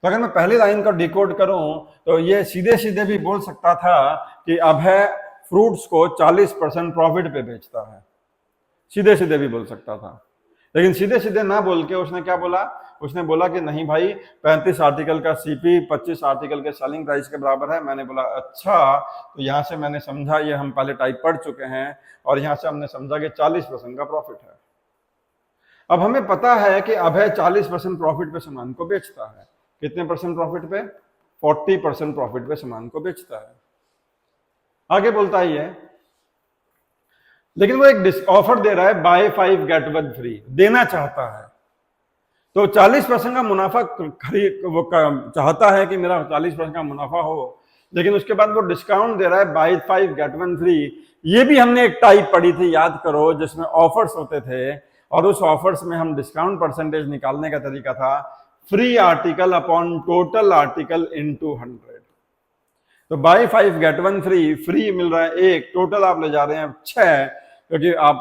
तो अगर मैं पहली लाइन को डिकोड करूं तो ये सीधे सीधे भी बोल सकता था कि अभय फ्रूट्स को 40% प्रॉफिट पे बेचता है, सीधे सीधे भी बोल सकता था। लेकिन सीधे सीधे ना बोल के उसने क्या बोला? उसने बोला कि नहीं भाई, 35 आर्टिकल का सीपी 25 आर्टिकल के सेलिंग प्राइस के बराबर है। मैंने बोला अच्छा, तो यहाँ से मैंने समझा, ये हम पहले टाइप पढ़ चुके हैं, और यहाँ से हमने समझा कि 40% का प्रॉफिट है। अब हमें पता है कि अभय 40% प्रॉफिट पे सामान को बेचता है। कितने परसेंट प्रॉफिट पे? 40% प्रॉफिट पे सामान को बेचता है। आगे बोलता है ये, लेकिन वो एक ऑफर दे रहा है, बाय 5 गेट 1 फ्री देना चाहता है। तो 40% का मुनाफा वो चाहता है कि मेरा 40% का मुनाफा हो, लेकिन उसके बाद वो डिस्काउंट दे रहा है, बाय 5 गेट 1 फ्री। ये भी हमने एक टाइप पढ़ी थी, याद करो, जिसमें ऑफर्स होते थे, और उस ऑफर्स में हम डिस्काउंट परसेंटेज निकालने का तरीका था free article upon total article into 100। तो बाय 5 गेट 1 फ्री, फ्री मिल रहा है 1, टोटल आप ले जा रहे हैं 6, क्योंकि आप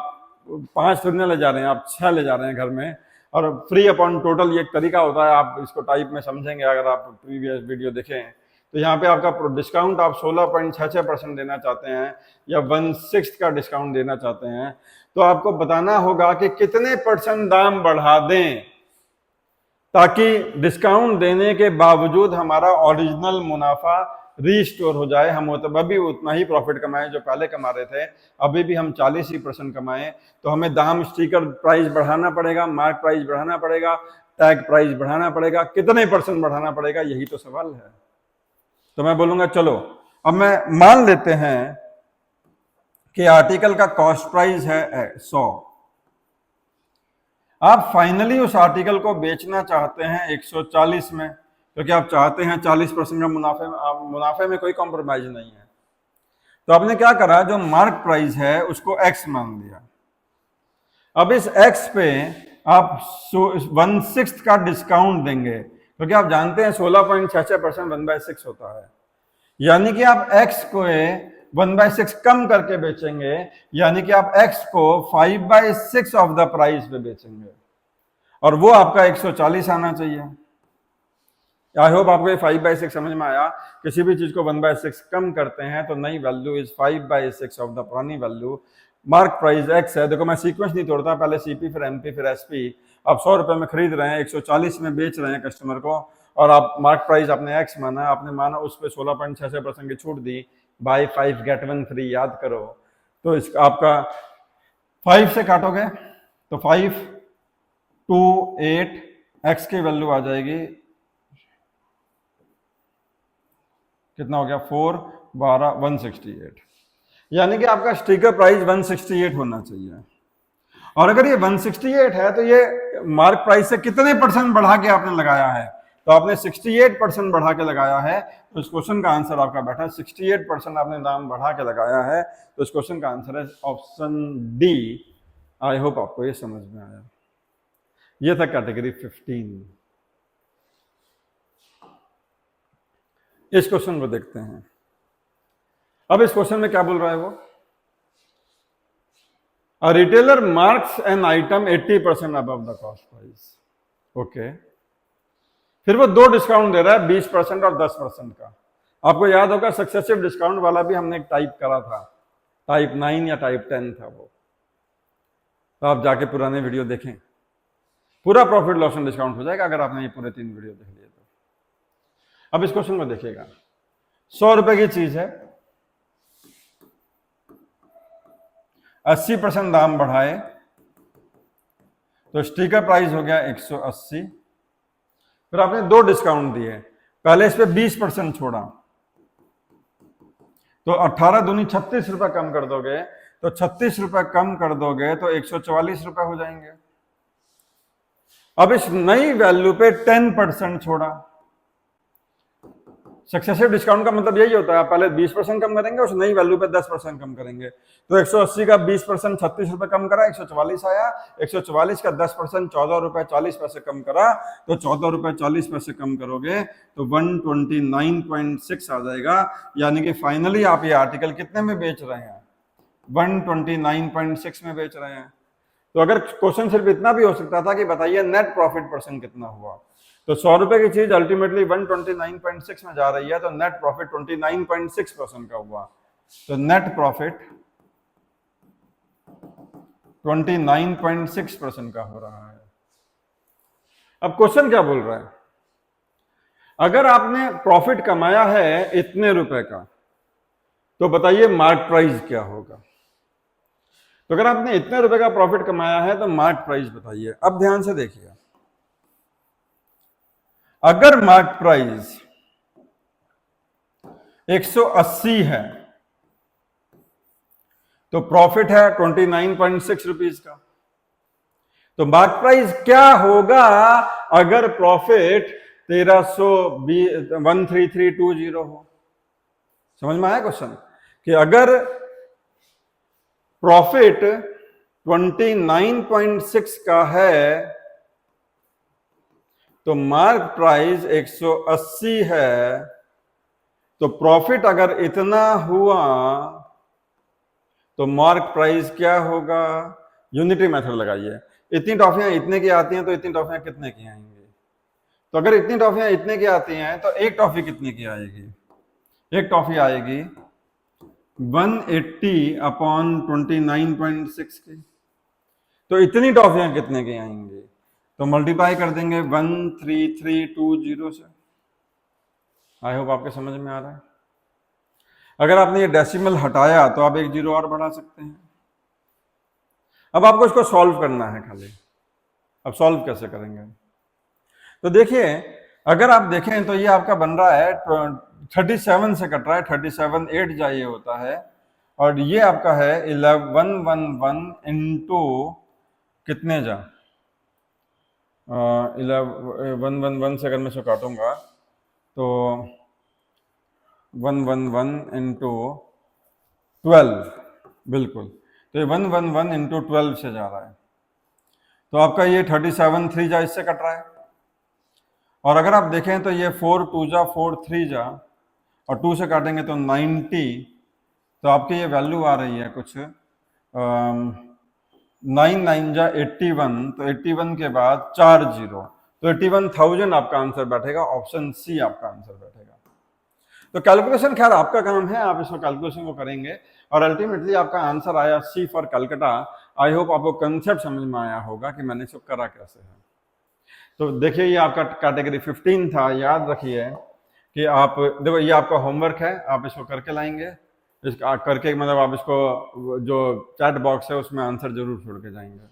5 थोड़ी ले जा रहे हैं, आप 6 ले जा रहे हैं घर में। और फ्री अपॉन टोटल ये एक तरीका होता है, आप इसको टाइप में समझेंगे अगर आप प्रीवियस वीडियो देखें। तो यहाँ पे आपका डिस्काउंट आप 16.66% देना चाहते हैं, या 1/6 का डिस्काउंट देना चाहते हैं, तो आपको बताना होगा कि कितने % दाम बढ़ा दें ताकि डिस्काउंट देने के बावजूद हमारा ओरिजिनल मुनाफा रीस्टोर हो जाए, हम अभी उतना ही प्रॉफिट कमाएं जो पहले कमा रहे थे, अभी भी हम 40% कमाएं, तो हमें दाम स्टिकर प्राइस बढ़ाना पड़ेगा, मार्क प्राइस बढ़ाना पड़ेगा, टैग प्राइस बढ़ाना पड़ेगा, कितने % बढ़ाना पड़ेगा, यही तो सवाल है। तो मैं बोलूंगा चलो अब मैं मान लेते हैं कि आर्टिकल का कॉस्ट प्राइस है 100, आप फाइनली उस आर्टिकल को बेचना चाहते हैं 140 में, क्योंकि आप चाहते हैं 40% का मुनाफे में कोई कॉम्प्रोमाइज नहीं है। तो आपने क्या करा, जो मार्क प्राइस है उसको x मान लिया। अब इस x पे आप 1/6 का डिस्काउंट देंगे, क्योंकि आप जानते हैं 16.66% 1/6 होता है, यानी कि आप x को 1/6 कम करके बेचेंगे, यानी कि आप x को 5/6 ऑफ द प्राइस पे बेचेंगे, और वो आपका 140 आना चाहिए। आई होप आपको ये 5/6 समझ में आया। किसी भी चीज को 1/6 कम करते हैं तो नई वैल्यू इज 5/6 ऑफ द पुरानी वैल्यू। मार्क प्राइस x है, देखो मैं सीक्वेंस नहीं तोड़ता, पहले CP फिर MP फिर SP। आप 100 रुपए में खरीद रहे हैं, 140 में बेच रहे हैं कस्टमर को, और आप मार्क प्राइस आपने x माना, आपने माना उस पर 16.66% की छूट दी, बाय 5 गेट 1 फ्री, याद करो। तो इसका आपका 5 से काटोगे तो 5 2 8 x की वैल्यू आ जाएगी, कितना हो गया 4 12 168, यानी कि आपका स्टिकर प्राइस 168 होना चाहिए। और अगर ये 168 है तो ये मार्क प्राइस से कितने % बढ़ा के आपने लगाया है, तो आपने 68% बढ़ा के लगाया है। तो इस क्वेश्चन का आंसर आपका बैठा 68% आपने दाम बढ़ा के लगाया है, तो इस क्वेश्चन का आंसर है ऑप्शन डी। आई होप आपको ये समझ में आया। ये था कैटेगरी 15। इस क्वेश्चन को देखते हैं। अब इस क्वेश्चन में क्या बोल रहा है वो, A retailer marks an item 80% above the cost price. Okay, फिर वो 2 डिस्काउंट दे रहा है, 20% और 10% का। आपको याद होगा सक्सेसिव डिस्काउंट वाला भी हमने एक टाइप करा था, टाइप 9 या टाइप 10 था वो, तो आप जाके पुराने वीडियो देखें, पूरा प्रॉफिट लॉस एंड डिस्काउंट हो जाएगा अगर आपने ये पूरे 3 वीडियो देख लिए तो। अब इस क्वेश्चन को देखिएगा, 100 रुपए की चीज है, 80% दाम बढ़ाए तो स्टिकर प्राइस हो गया 180, फिर आपने 2 डिस्काउंट दिए, पहले इस पे 20% छोड़ा, तो 18 दूनी 36 रुपए कम कर दोगे, तो 36 रुपए कम कर दोगे तो 144 रुपए हो जाएंगे। अब इस नई वैल्यू पे 10% छोड़ा, सक्सेसिव डिस्काउंट का मतलब यही होता है, आप पहले 20% कम करेंगे, उस नई वैल्यू पे 10% कम करेंगे। तो 180 का 20% 36 रुपए कम करा, 144 आया, 144 का 10% 14 रुपए 40 पैसे कम करा, तो 14 रुपए 40 पैसे कम करोगे तो 129.6 आ जाएगा, यानी कि फाइनली आप ये आर्टिकल कितने में बेच रहे हैं, 129.6 में बेच रहे हैं। तो अगर क्वेश्चन सिर्फ इतना भी हो सकता था कि बताइए नेट प्रॉफिट % कितना हुआ, तो 100 रुपए की चीज अल्टीमेटली 129.6 में जा रही है, तो नेट प्रॉफिट 29.6% का हुआ, तो नेट प्रॉफिट 29.6% का हो रहा है। अब क्वेश्चन क्या बोल रहा है, अगर आपने प्रॉफिट कमाया है इतने रुपए का, तो बताइए मार्क प्राइस क्या होगा। तो अगर आपने इतने रुपए का प्रॉफिट कमाया है तो मार्क प्राइस बताइए। अब ध्यान से देखिए, अगर मार्क प्राइस 180 है तो प्रॉफिट है 29.6 रुपीज का, तो मार्क प्राइस क्या होगा अगर प्रॉफिट 13320 हो। समझ में आया क्वेश्चन, कि अगर प्रॉफिट 29.6 का है तो मार्क प्राइस 180 है, तो प्रॉफिट अगर इतना हुआ तो मार्क प्राइस क्या होगा। यूनिटी मेथड लगाइए, इतनी टॉफियां इतने की आती हैं तो इतनी टॉफियां कितने की आएंगी, तो अगर इतनी टॉफियां इतने की आती हैं तो एक टॉफी कितने की आएगी, एक टॉफी आएगी 180/29.6 की, तो इतनी टॉफियां कितने की आएंगी, तो मल्टीप्लाई कर देंगे 13320 से। आई होप आपके समझ में आ रहा है। अगर आपने ये डेसिमल हटाया तो आप एक जीरो और बढ़ा सकते हैं। अब आपको इसको सॉल्व करना है खाली। अब सॉल्व कैसे करेंगे? तो देखिए, अगर आप देखें तो ये आपका बन रहा है 37 से कट रहा है, 37 8 जा ये होता है, और ये आपका है 1111 इंटू कितने जा 111 से अगर मैं इसको काटूंगा तो 111 इंटू 12, बिल्कुल। तो ये 111 इंटू 12 से जा रहा है, तो आपका ये 37 3 जा इससे कट रहा है। और अगर आप देखें तो ये 4 2 जा 4 3 जा, और 2 से काटेंगे तो 90, तो आपकी ये वैल्यू आ रही है कुछ 9 9 जा 81, तो 81 के बाद 4 जीरो, तो 81,000 आपका आंसर बैठेगा। ऑप्शन सी आपका आंसर बैठेगा। तो कैलकुलेशन खैर आपका काम है, आप इसको कैलकुलेशन को करेंगे और अल्टीमेटली आपका आंसर आया सी फॉर कलकत्ता। आई होप आपको कंसेप्ट समझ में आया होगा कि मैंने इसको करा कैसे है। तो देखिए, ये आपका कैटेगरी 15 था। याद रखिए कि आप देखो, ये आपका होमवर्क है, आप इसको करके लाएंगे। इसका करके मतलब आप इसको जो चैट बॉक्स है उसमें आंसर जरूर छोड़ के जाएंगे।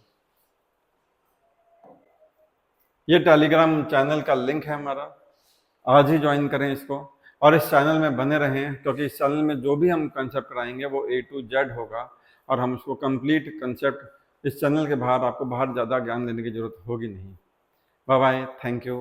ये टेलीग्राम चैनल का लिंक है हमारा, आज ही ज्वाइन करें इसको और इस चैनल में बने रहें, क्योंकि इस चैनल में जो भी हम कंसेप्ट कराएंगे वो A to Z होगा और हम उसको कंप्लीट कंसेप्ट, इस चैनल के बाहर आपको बाहर ज़्यादा ज्ञान देने की जरूरत होगी नहीं। Bye bye, thank you.